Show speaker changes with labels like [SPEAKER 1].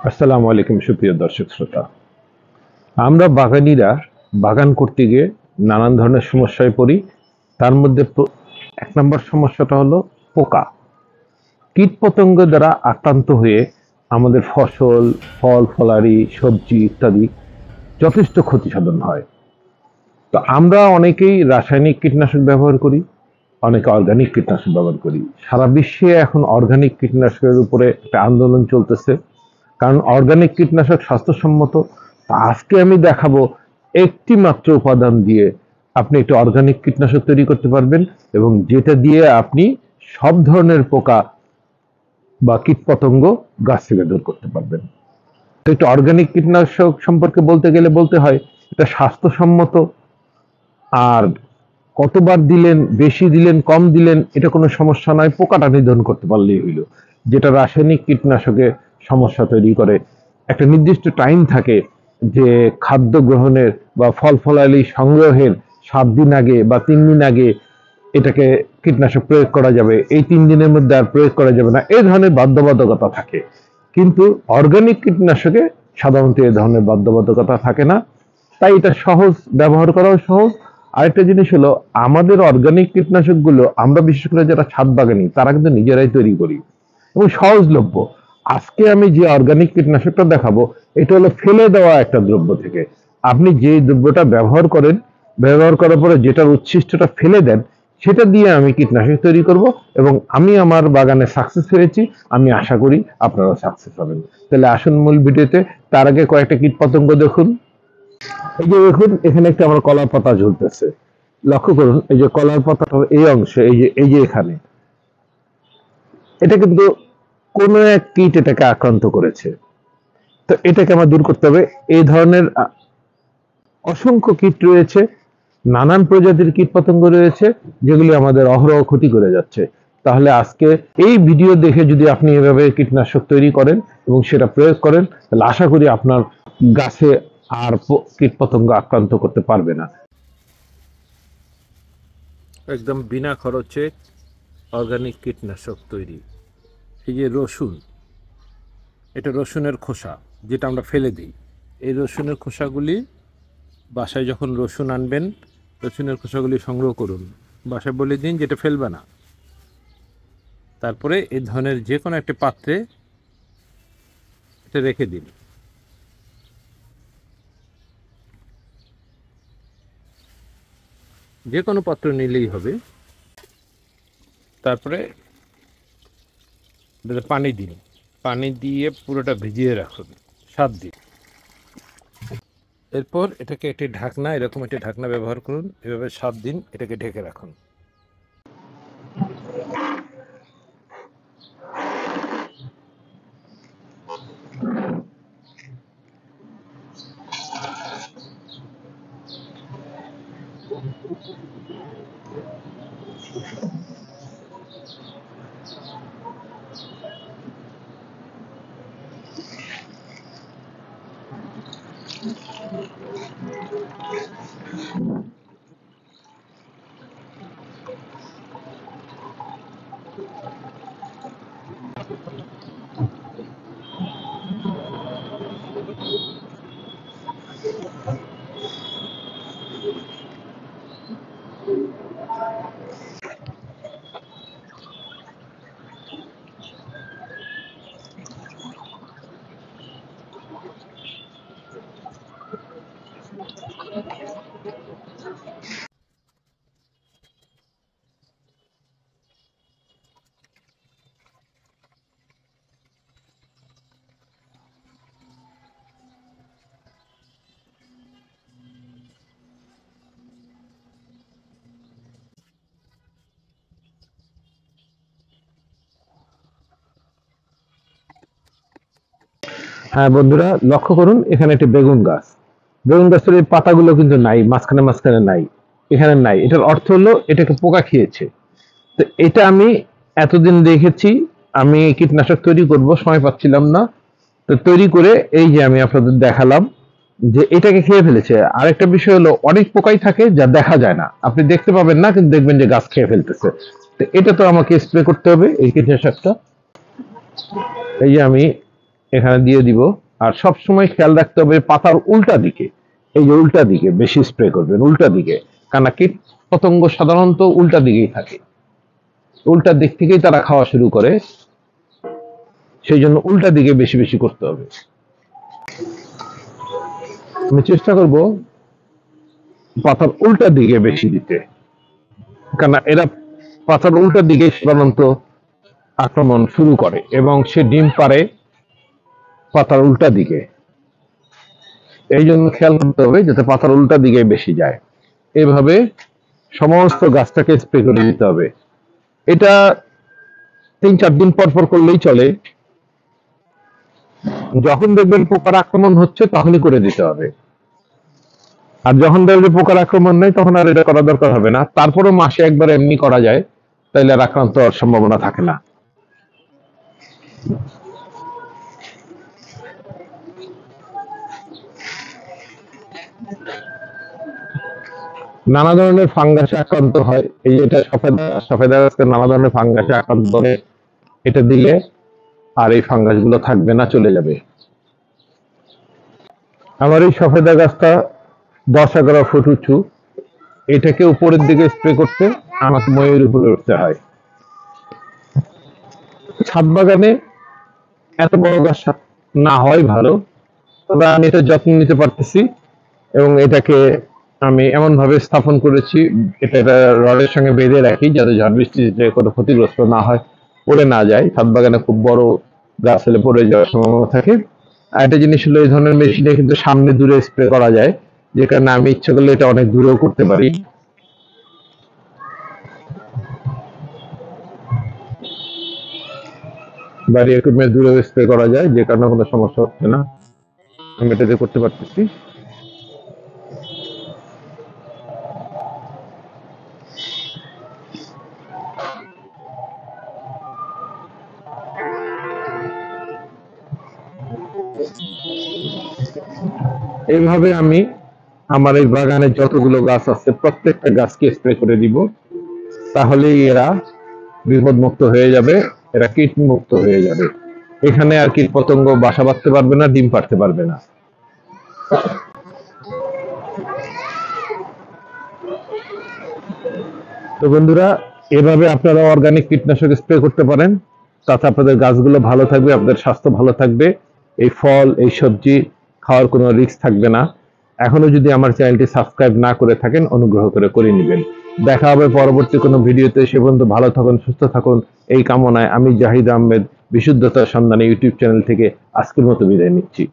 [SPEAKER 1] আসসালামু আলাইকুম সুপ্রিয় দর্শক শ্রোতা। আমরা বাগানীরা বাগান করতে গিয়ে নানান ধরনের সমস্যায় পড়ি। তার মধ্যে এক নম্বর সমস্যাটা হলো পোকা। কীটপতঙ্গ দ্বারা আক্রান্ত হয়ে আমাদের ফসল, ফল ফলারি, সবজি ইত্যাদি যথেষ্ট ক্ষতি সাধন হয়। তো আমরা অনেকেই রাসায়নিক কীটনাশক ব্যবহার করি, অনেকে অর্গানিক কীটনাশক ব্যবহার করি। সারা বিশ্বে এখন অর্গানিক কীটনাশকের উপরে একটা আন্দোলন চলতেছে, কারণ অর্গানিক কীটনাশক স্বাস্থ্যসম্মত। আজকে আমি দেখাবো একটি মাত্র উপাদান দিয়ে আপনি একটি অর্গানিক কীটনাশক তৈরি করতে পারবেন, এবং যেটা দিয়ে আপনি সব ধরনের পোকা বা কীটপতঙ্গ গাছ থেকে দূর করতে পারবেন। তো একটু অর্গানিক কীটনাশক সম্পর্কে বলতে গেলে বলতে হয় এটা স্বাস্থ্যসম্মত, আর কতবার দিলেন, বেশি দিলেন, কম দিলেন, এটা কোনো সমস্যা নয়, পোকাটা নিধন করতে পারলেই হইল। যেটা রাসায়নিক কীটনাশকে সমস্যা তৈরি করে। একটা নির্দিষ্ট টাইম থাকে যে খাদ্য গ্রহণের বা ফল ফলালি সংগ্রহের 7 দিন আগে বা 3 দিন আগে এটাকে কীটনাশক প্রয়োগ করা যাবে, এই 3 দিনের মধ্যে আর প্রয়োগ করা যাবে না, এই ধরনের বাধ্যবাধকতা থাকে। কিন্তু অর্গানিক কীটনাশকে সাধারণত এই ধরনের বাধ্যবাধকতা থাকে না, তাই এটা সহজ, ব্যবহার করাও সহজ। আরেকটা জিনিস হলো, আমাদের অর্গানিক কীটনাশকগুলো আমরা বিশেষ করে যারা ছাদ বাগানি তারা কিন্তু নিজেরাই তৈরি করি এবং সহজলভ্য। আজকে আমি যে অর্গানিক কীটনাশকটা দেখাবো এটা হলো ফেলে দেওয়া একটা দ্রব্য থেকে। আপনি যে দ্রব্যটা ব্যবহার করেন, ব্যবহার করার পরে যেটার উচ্ছিষ্টটা ফেলে দেন, সেটা দিয়ে আমি কীটনাশক তৈরি করব, এবং আমি আমার বাগানে সাকসেস হয়েছি। আমি আশা করি আপনারা সাকসেস হবেন। তাহলে আসুন মূল ভিডিওতে। তার আগে কয়েকটা কীটপতঙ্গ দেখুন। এই যে দেখুন, এখানে একটা আমার কলার পাতা ঝুলতেছে। লক্ষ্য করুন, এই যে কলার পাতাটার এই অংশে, এই যে এখানে, এটা কিন্তু কোনো এক কীট এটাকে আক্রান্ত করেছে। তো এটাকে আমার দূর করতে হবে। এই ধরনের অসংখ্য কীট রয়েছে, নানান প্রজাতির কীটপতঙ্গ রয়েছে, যেগুলি আমাদের অহরহ ক্ষতি করে যাচ্ছে। তাহলে আজকে এই ভিডিও দেখে যদি আপনি এভাবে কীটনাশক তৈরি করেন এবং সেটা প্রয়োগ করেন, তাহলে আশা করি আপনার গাছে আর কীটপতঙ্গ আক্রান্ত করতে পারবে না। একদম বিনা খরচে অর্গানিক কীটনাশক তৈরি। এই যে রসুন, এটা রসুনের খোসা, যেটা আমরা ফেলে দিই। এই রসুনের খোসাগুলি বাসায় যখন রসুন আনবেন, রসুনের খোসাগুলি সংগ্রহ করুন, বাসায় বলে দিন যেটা ফেলবে না। তারপরে এই ধরনের যে কোনো একটা পাত্রে এটা রেখে দিন। যে কোনো পাত্র নিলেই হবে। তারপরে পানি দিন, পানি দিয়ে পুরোটা ভিজিয়ে রাখুন 7 দিন। এরপর এটাকে একটি ঢাকনা, এরকম একটি ঢাকনা ব্যবহার করুন। এভাবে 7 দিন এটাকে ঢেকে রাখুন। হ্যাঁ বন্ধুরা, লক্ষ্য করুন, এখানে একটি বেগুন গাছ। বেগুন গাছের এই পাতাগুলো কিন্তু নাই, মাঝখানে মাঝখানে নাই, এখানে নাই। এটার অর্থ হলো এটাকে পোকা খেয়েছে। তো এটা আমি এতদিন দেখেছি, আমি কীটনাশক তৈরি করব, সময় পাচ্ছিলাম না, তো তৈরি করে এই যে আমি আপনাদের দেখালাম যে এটাকে খেয়ে ফেলেছে। আরেকটা বিষয় হলো, অনেক পোকাই থাকে যা দেখা যায় না, আপনি দেখতে পাবেন না, কিন্তু দেখবেন যে গাছ খেয়ে ফেলতেছে। তো এটা তো আমাকে স্প্রে করতে হবে এই কীটনাশকটা। এই যে আমি এখানে দিয়ে দিব। আর সব সময় খেয়াল রাখতে হবে পাতার উল্টা দিকে, এই যে উল্টা দিকে বেশি স্প্রে করবেন, উল্টা দিকে, কারণ কীট পতঙ্গ সাধারণত উল্টা দিকেই থাকে, উল্টা দিক থেকেই তারা খাওয়া শুরু করে, সেই জন্য উল্টা দিকে বেশি বেশি করতে হবে। আমি চেষ্টা করব পাতার উল্টা দিকে বেশি দিতে, কারণ এরা পাতার উল্টা দিকে সাধারণত আক্রমণ শুরু করে এবং সে ডিম পারে পাতার উল্টা দিকে। এই জন্য খেয়াল করতে হবে যাতে পাতার উল্টা দিকে বেশি যায়। এভাবে সমস্ত গাছটাকে স্প্রে করে দিতে হবে। এটা 3-4 দিন পর পর করলেই চলে। যখন দেখবেন পোকার আক্রমণ হচ্ছে তখনই করে দিতে হবে, আর যখন দেখবেন পোকার আক্রমণ নেই তখন আর এটা করার দরকার হবে না। তারপরও মাসে একবার এমনি করা যায়, তাইলে আর আক্রান্ত হওয়ার সম্ভাবনা থাকে না। নানা ধরনের ফাঙ্গাসে আক্রান্ত হয়, এই এটা সফেদা গাছকে নানা ধরনের ফাঙ্গাসে আক্রান্ত করে, এটা দিলে আর এই ফাঙ্গাস গুলো থাকবে না, চলে যাবে। আমার এই সফেদা গাছটা 10-11 ফুট উঁচু, এটাকে উপরের দিকে স্প্রে করতে আমাকে ময়ের উপরে উঠতে হয়। ছাদ বাগানে এত বড় গাছ না হয় ভালো, তবে আমি এটা যত্ন নিতে পারতেছি এবং এটাকে আমি এমন ভাবে স্থাপন করেছি, এটা রডের সঙ্গে বেঁধে রাখি যাতে ঝড় বৃষ্টিতে কোনো ক্ষতিগ্রস্ত না হয়, পড়ে না যায়। ছাদ বাগানে খুব বড় গাছ হলে পড়ে যাওয়ার সম্ভাবনা থাকে। আর একটা জিনিস হলো এই ধরনের মেশিনে কিন্তু সামনে দূরে স্প্রে করা যায়, যে কারণে আমি ইচ্ছে করলে এটা অনেক দূরেও করতে পারি। বাড়ি ইকুইপমেন্ট দূরে স্প্রে করা যায়, যে কারণে কোনো সমস্যা হচ্ছে না, আমি এটাতে করতে পারতেছি। এইভাবে আমি আমার এই বাগানে যতগুলো গাছ আছে প্রত্যেকটা গাছকে স্প্রে করে দিব, তাহলেই এরা বিপদ মুক্ত হয়ে যাবে, এরা কীট মুক্ত হয়ে যাবে। এখানে আর কীট পতঙ্গ বাসা বাঁধতে পারবে না, ডিম পাড়তে পারবে না। তো বন্ধুরা, এভাবে আপনারা অর্গানিক কীটনাশক স্প্রে করতে পারেন, তাতে আপনাদের গাছগুলো ভালো থাকবে, আপনাদের স্বাস্থ্য ভালো থাকবে, এই ফল এই সবজি খাওয়ার কোনো রিস্ক থাকবে না। এখনো যদি আমার চ্যানেলটি সাবস্ক্রাইব না করে থাকেন, অনুগ্রহ করে নেবেন। দেখা হবে পরবর্তী কোনো ভিডিওতে। সে পর্যন্ত ভালো থাকুন, সুস্থ থাকুন, এই কামনায় আমি জাহিদ আহমেদ বিশুদ্ধতার সন্ধানে ইউটিউব চ্যানেল থেকে আজকের মতো বিদায় নিচ্ছি।